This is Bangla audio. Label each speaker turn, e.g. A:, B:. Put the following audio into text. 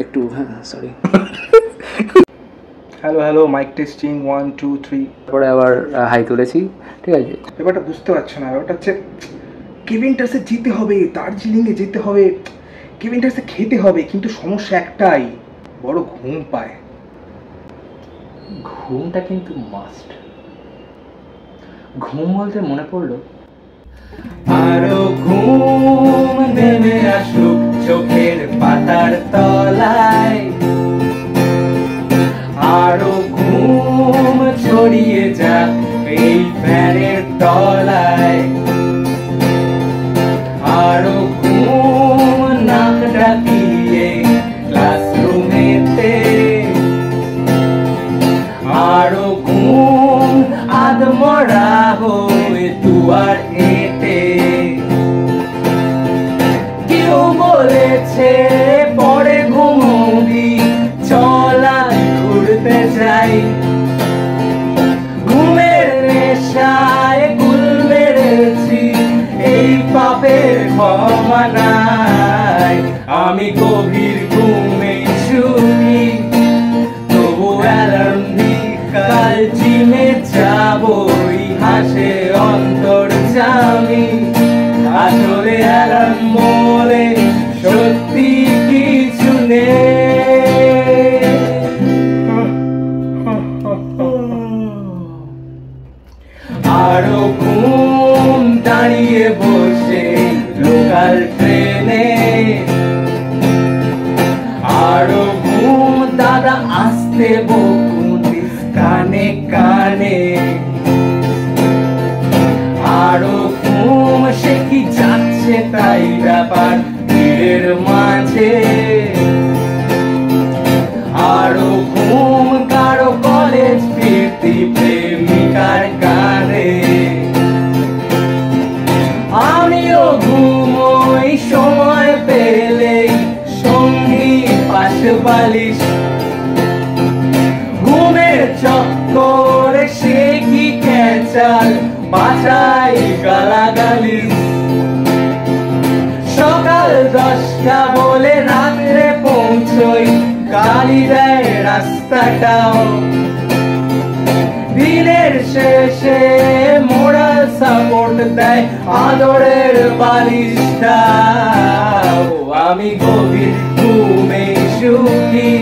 A: একটু হ্যাঁ sorry.
B: Hello hello, mic testing 1 2 3।
A: তারপরে আবার হাই তুলেছি, ঠিক আছে।
B: ব্যাপারটা বুঝতে পারছো না, ব্যাপারটা হচ্ছে কেভিনটাসে যেতে হবে, দার্জিলিংয়ে যেতে হবে, কেভিনটাসে খেতে হবে, কিন্তু সমস্যা একটাই, বড় ঘুম পায়।
A: ঘুমটা কিন্তু মাস্ট। ঘুম বলতে মনে পড়লো,
C: আরো ঘুম নেমে আসুক চোখের পাতার তলায়, আরো ঘুম ছড়িয়ে যাক এই ফ্যানের তলায়, আরো ঘুম নাক ডাকিয়ে ক্লাসরুমেতে, আরো ঘুম আধমরা হয়ে দুয়ার এঁটে। কেউ বলেছে পরে ঘুমবি, চলা ঘুরতে যাই, ঘুমের নেশায় গুল মেরেছি, এই পাপের ক্ষমা নাই। আমি গভীর ঘুমে সুখী, তবু অ্যালার্ম দি কাল জিমে যাবই, হাসে অন্তর জামি, আসলে অ্যালার্ম বলে সত্যি কিছু নেই। আরো ঘুম দাঁড়িয়ে বসে লোকাল ট্রেনে, আরো ঘুম দাদা আসতে বকুন কানে কানে, আরো ঘুম সে কি যাচ্ছে তাই ব্যাপার ভিড়ের মাঝে, আরো ঘুম কারো কলেজ ফিরতি প্রেমিকার গানে। আমিও ঘুমোই সময় পেলেই, সঙ্গী পাশে বালিশ, ঘুমের চক্করে সে কি খেচাল বাঁচাই গালাগালি, সকাল 10টা বলে রাত্রে পৌঁছই, গালি দেয় রাস্তাটাও, দিনের শেষে মোরাল সাপোর্ট দেয় আদরের বালিশটাও। আমি গভীর ঘুমে সুখী,